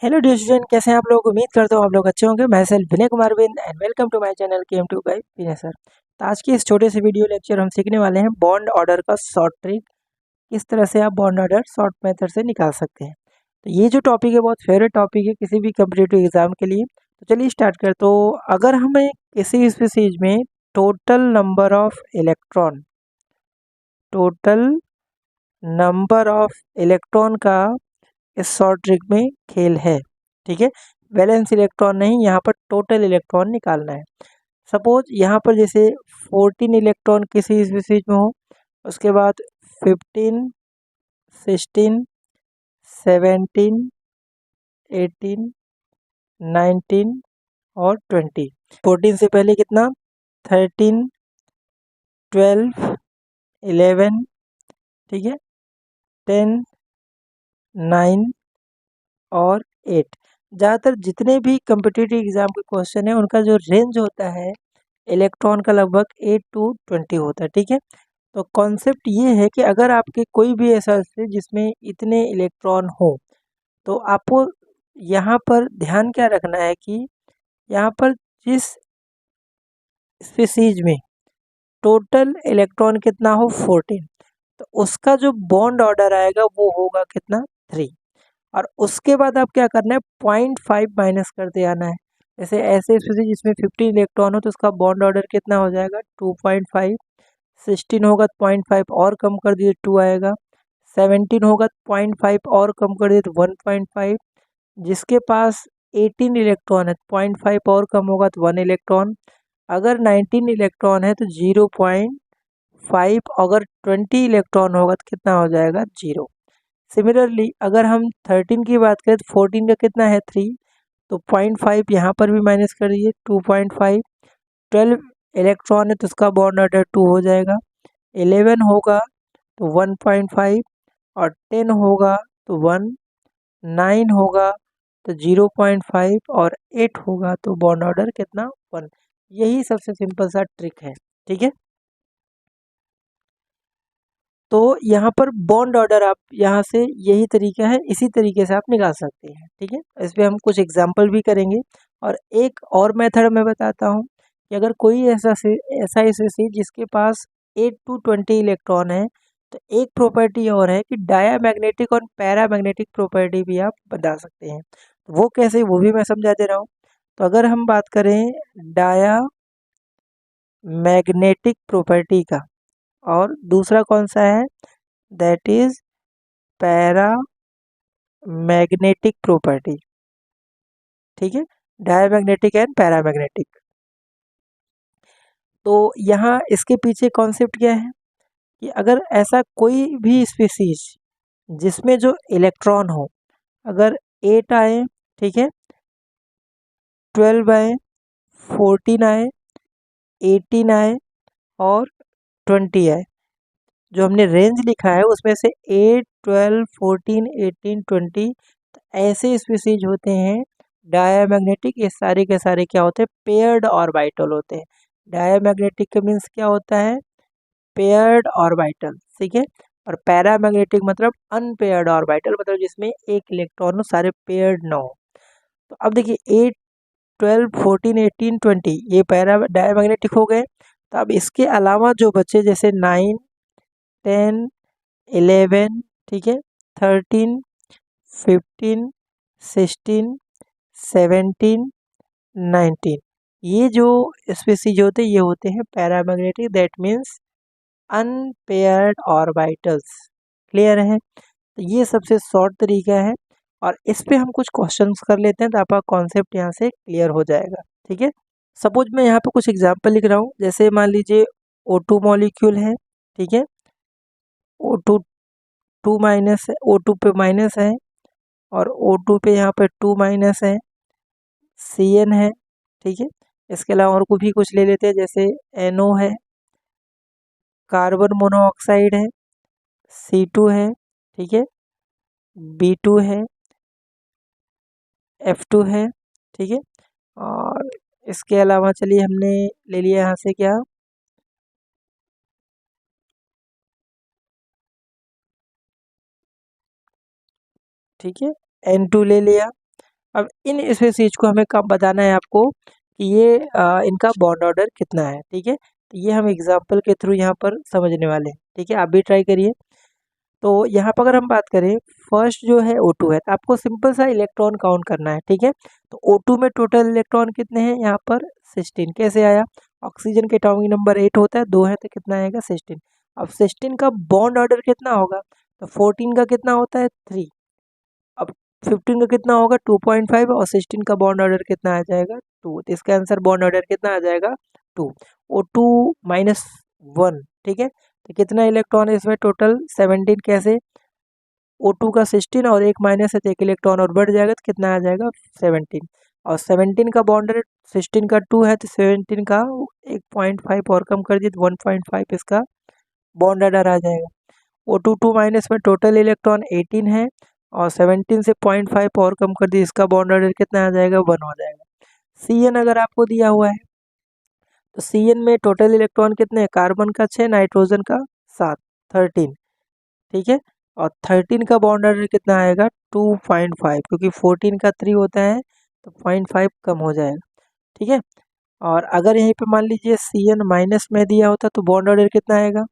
Hello dear student, कैसे हैं आप लोग। उम्मीद करता हूँ आप लोग अच्छे होंगे। मैं सेल्फ विनय कुमार विन and welcome to my channel KM2 बाय विनय सर। तो आज के इस छोटे से वीडियो लेक्चर हम सीखने वाले हैं बॉन्ड ऑर्डर का शॉर्ट ट्रिक। किस तरह से आप बॉन्ड ऑर्डर शॉर्ट मेथड से निकाल सकते हैं। तो ये जो टॉपिक है बहुत फेवरेट टॉपिक है किसी भी कम्पिटिटिव एग्जाम के लिए। तो चलिए स्टार्ट कर। तो अगर हमें किसी स्पीसीज में टोटल नंबर ऑफ इलेक्ट्रॉन का इस शॉर्ट ट्रिक में खेल है, ठीक है। वैलेंस इलेक्ट्रॉन नहीं, यहाँ पर टोटल इलेक्ट्रॉन निकालना है। सपोज यहाँ पर जैसे 14 इलेक्ट्रॉन किसी स्पीसीज में हो, उसके बाद 15, 16, 17, 18, 19 और 20। 14 से पहले कितना, 13, 12, 11, ठीक है, 10, 9 और 8। ज़्यादातर जितने भी कम्पिटिटिव एग्जाम के क्वेश्चन है उनका जो रेंज होता है इलेक्ट्रॉन का लगभग 8 to 20 होता है, ठीक है। तो कॉन्सेप्ट ये है कि अगर आपके कोई भी ऐसा है जिसमें इतने इलेक्ट्रॉन हो, तो आपको यहाँ पर ध्यान क्या रखना है कि यहाँ पर जिस स्पीसीज में टोटल इलेक्ट्रॉन कितना हो 14, तो उसका जो बॉन्ड ऑर्डर आएगा वो होगा कितना, 3। और उसके बाद आप क्या करना है, 0.5 माइनस करते आना है। जैसे ऐसे स्पीसीज जिसमें 15 इलेक्ट्रॉन हो तो उसका बॉन्ड ऑर्डर कितना हो जाएगा, 2.5। 16 होगा तो 0.5 और कम कर दिए 2 आएगा। 17 होगा तो 0.5 और कम कर दिए तो 1.5। जिसके पास 18 इलेक्ट्रॉन है तो 0.5 और कम होगा तो 1 इलेक्ट्रॉन। अगर 19 इलेक्ट्रॉन है तो 0.5। अगर 20 इलेक्ट्रॉन होगा तो कितना हो जाएगा, 0। सिमिलरली अगर हम 13 की बात करें तो 14 का कितना है, 3, तो 0.5 यहाँ पर भी माइनस कर दीजिए, 2.5। 12 इलेक्ट्रॉन है तो उसका बॉन्ड ऑर्डर 2 हो जाएगा। 11 होगा तो 1.5 और 10 होगा तो 1, 9 होगा तो 0.5 और 8 होगा तो बॉन्ड ऑर्डर कितना, 1। यही सबसे सिंपल सा ट्रिक है, ठीक है। तो यहाँ पर बॉन्ड ऑर्डर आप यहाँ से यही तरीका है, इसी तरीके से आप निकाल सकते हैं, ठीक है। इस पर हम कुछ एग्जाम्पल भी करेंगे। और एक और मेथड मैं बताता हूँ कि अगर कोई ऐसा स्पीसीज जिसके पास 8 to 20 इलेक्ट्रॉन है, तो एक प्रॉपर्टी और है कि डायामैग्नेटिक और पैरामैग्नेटिक प्रॉपर्टी भी आप बता सकते हैं। तो वो कैसे, वो भी मैं समझा दे रहा हूँ। तो अगर हम बात करें डायामैग्नेटिक प्रॉपर्टी का, और दूसरा कौन सा है, दैट इज पैरामैग्नेटिक प्रॉपर्टी, ठीक है। Diamagnetic and paramagnetic. तो यहाँ इसके पीछे कॉन्सेप्ट क्या है कि अगर ऐसा कोई भी स्पीसीज जिसमें जो इलेक्ट्रॉन हो, अगर 8 आए, ठीक है, 12 आए, 14 आए, 18 आए और 20 आए, जो हमने रेंज लिखा है उसमें से 8, 12, 14, 18, 20 ऐसे स्पीसीज होते हैं डायामैग्नेटिक। ये सारे के सारे क्या होते हैं, पेयर्ड ऑर्बिटल होते हैं। डायामैग्नेटिक का मीन्स क्या होता है, पेयर्ड ऑर्बिटल, ठीक है। और पैरामैग्नेटिक मतलब अनपेयर्ड ऑर्बिटल, मतलब जिसमें एक इलेक्ट्रॉन हो, सारे पेयर्ड ना हो। तो अब देखिए 8, 12, 14, 18, 20 ये पैरा डायामैग्नेटिक हो गए। तो अब इसके अलावा जो बचे जैसे 9, 10, 11, ठीक है, 13, 15, 16, 17, 19, ये जो स्पीसीज होते हैं ये होते हैं paramagnetic, that means unpaired orbitals. Clear है। तो ये सबसे शॉर्ट तरीका है और इस पे हम कुछ क्वेश्चंस कर लेते हैं तो आपका कॉन्सेप्ट यहाँ से क्लियर हो जाएगा, ठीक है। सपोज मैं यहाँ पे कुछ एग्जांपल लिख रहा हूँ। जैसे मान लीजिए O2 मॉलिक्यूल है, ठीक है, O2 2 माइनस है, O2 पे माइनस है और O2 पे यहाँ पे 2 माइनस है, Cn है, ठीक है। इसके अलावा और को भी कुछ ले लेते हैं, जैसे NO है, कार्बन मोनोऑक्साइड है, C2 है, ठीक है, B2 है, F2 है, ठीक है। और इसके अलावा चलिए हमने ले लिया यहाँ से क्या, ठीक है, N2 ले लिया। अब इन स्पीसीज को हमें कब बताना है आपको कि ये इनका बॉन्ड ऑर्डर कितना है, ठीक है। तो ये हम एग्जाम्पल के थ्रू यहाँ पर समझने वाले हैं, ठीक है। आप भी ट्राई करिए। तो यहाँ पर अगर हम बात करें, फर्स्ट जो है O2 है, तो आपको सिंपल सा इलेक्ट्रॉन काउंट करना है, ठीक है। तो O2 में टोटल इलेक्ट्रॉन कितने हैं, यहाँ पर 16। कैसे आया, ऑक्सीजन के एटॉमिक नंबर 8 होता है, 2 है तो कितना आएगा 16। अब 16 का बॉन्ड ऑर्डर कितना होगा, तो 14 का कितना होता है 3। अब 15 का कितना होगा 2.5 और 16 का बॉन्ड ऑर्डर कितना आ जाएगा 2। तो इसका आंसर बॉन्ड ऑर्डर कितना आ जाएगा 2। O2 -1, ठीक है। तो कितना इलेक्ट्रॉन है इसमें टोटल 17। कैसे, O2 का 16 और एक माइनस है तो एक इलेक्ट्रॉन और बढ़ जाएगा, तो कितना आ जाएगा 17। और 17 का बॉन्ड ऑर्डर 16 का 2 है, तो 17 का 1.5 और कम कर दिए तो 1.5 इसका बॉन्ड ऑर्डर आ जाएगा। O2 2 माइनस में टोटल इलेक्ट्रॉन 18 है और 17 से 0.5 और कम कर दिए, इसका बॉन्ड ऑर्डर कितना आ जाएगा 1 हो जाएगा। CN अगर आपको दिया हुआ है तो CN में टोटल इलेक्ट्रॉन कितने हैं, कार्बन का 6, नाइट्रोजन का 7, 13, ठीक है। और 13 का बॉन्ड ऑर्डर कितना आएगा 2.5, क्योंकि 14 का 3 होता है तो 0.5 कम हो जाएगा, ठीक है। और अगर यहीं पे मान लीजिए CN माइनस में दिया होता तो बॉन्ड ऑर्डर कितना आएगा,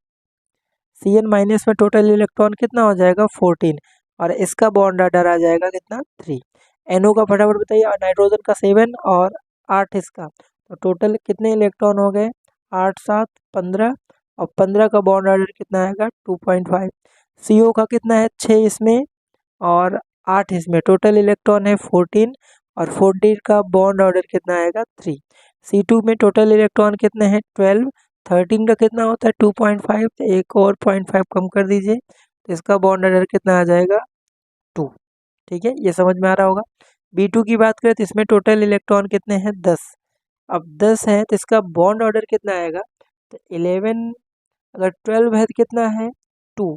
CN माइनस में टोटल इलेक्ट्रॉन कितना हो जाएगा 14 और इसका बॉन्ड ऑर्डर आ जाएगा कितना 3। NO का फटाफट बताइए, और नाइट्रोजन का 7 और 8 इसका, तो टोटल कितने इलेक्ट्रॉन हो गए 8 7 15 और 15 का बॉन्ड ऑर्डर कितना आएगा 2.5। CO का कितना है 6 इसमें और 8 इसमें, टोटल इलेक्ट्रॉन है 14 और 14 का बॉन्ड ऑर्डर कितना आएगा 3। C2 में टोटल इलेक्ट्रॉन कितने हैं 12, 13 का कितना होता है 2.5, तो एक और 0.5 कम कर दीजिए तो इसका बॉन्ड ऑर्डर कितना आ जाएगा 2, ठीक है। ये समझ में आ रहा होगा। B2 की बात करें तो इसमें टोटल इलेक्ट्रॉन कितने हैं 10। अब 10 है तो इसका बॉन्ड ऑर्डर कितना आएगा, तो 11, अगर 12 है तो कितना है 2,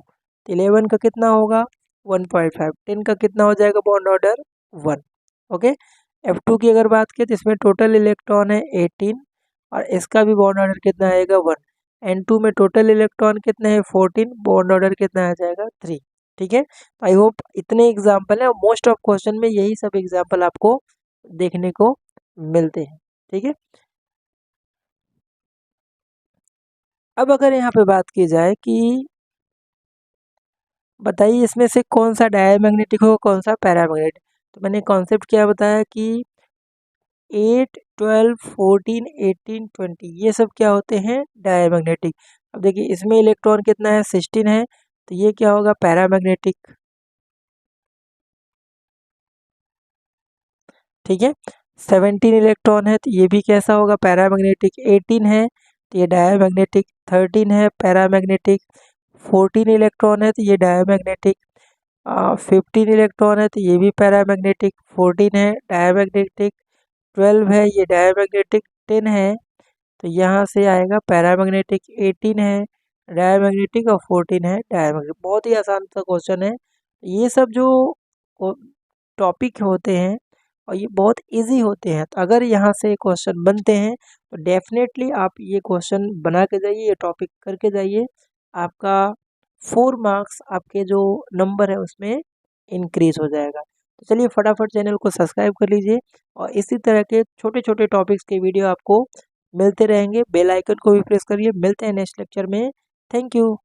तो 11 का कितना होगा 1.5, 10 का कितना हो जाएगा बॉन्ड ऑर्डर 1, ओके। F2 की अगर बात करें तो इसमें टोटल इलेक्ट्रॉन है 18 और इसका भी बॉन्ड ऑर्डर कितना आएगा 1। N2 में टोटल इलेक्ट्रॉन कितने हैं 14, बॉन्ड ऑर्डर कितना आ जाएगा 3, ठीक है। आई होप इतने एग्जाम्पल है, मोस्ट ऑफ क्वेश्चन में यही सब एग्जाम्पल आपको देखने को मिलते हैं, ठीक है। अब अगर यहाँ पे बात की जाए कि बताइए इसमें से कौन सा डायमैग्नेटिक होगा कौन सा पैरामैग्नेटिक, तो मैंने कॉन्सेप्ट क्या बताया कि 8 12 14 18 20 ये सब क्या होते हैं डायमैग्नेटिक। अब देखिए इसमें इलेक्ट्रॉन कितना है 16 है, तो ये क्या होगा पैरामैग्नेटिक, ठीक है। 17 इलेक्ट्रॉन है तो ये भी कैसा होगा पैरामैग्नेटिक। 18 है तो ये डायमैग्नेटिक। 13 है पैरामैग्नेटिक। 14 इलेक्ट्रॉन है तो ये डायमैग्नेटिक। 15 इलेक्ट्रॉन है तो ये भी पैरामैग्नेटिक। 14 है डायमैग्नेटिक। 12 है ये डायमैग्नेटिक। 10 है तो यहाँ से आएगा पैरामैग्नेटिक। 18 है डायमैग्नेटिक और 14 है डायमैग्नेटिक। बहुत ही आसान सा क्वेश्चन है। ये सब जो टॉपिक होते हैं और ये बहुत इजी होते हैं, तो अगर यहाँ से क्वेश्चन बनते हैं तो डेफिनेटली आप ये क्वेश्चन बना के जाइए, ये टॉपिक करके जाइए, आपका 4 मार्क्स आपके जो नंबर है उसमें इंक्रीज हो जाएगा। तो चलिए फटाफट चैनल को सब्सक्राइब कर लीजिए और इसी तरह के छोटे छोटे टॉपिक्स के वीडियो आपको मिलते रहेंगे। बेल आइकन को भी प्रेस करिए। मिलते हैं नेक्स्ट लेक्चर में। Thank you.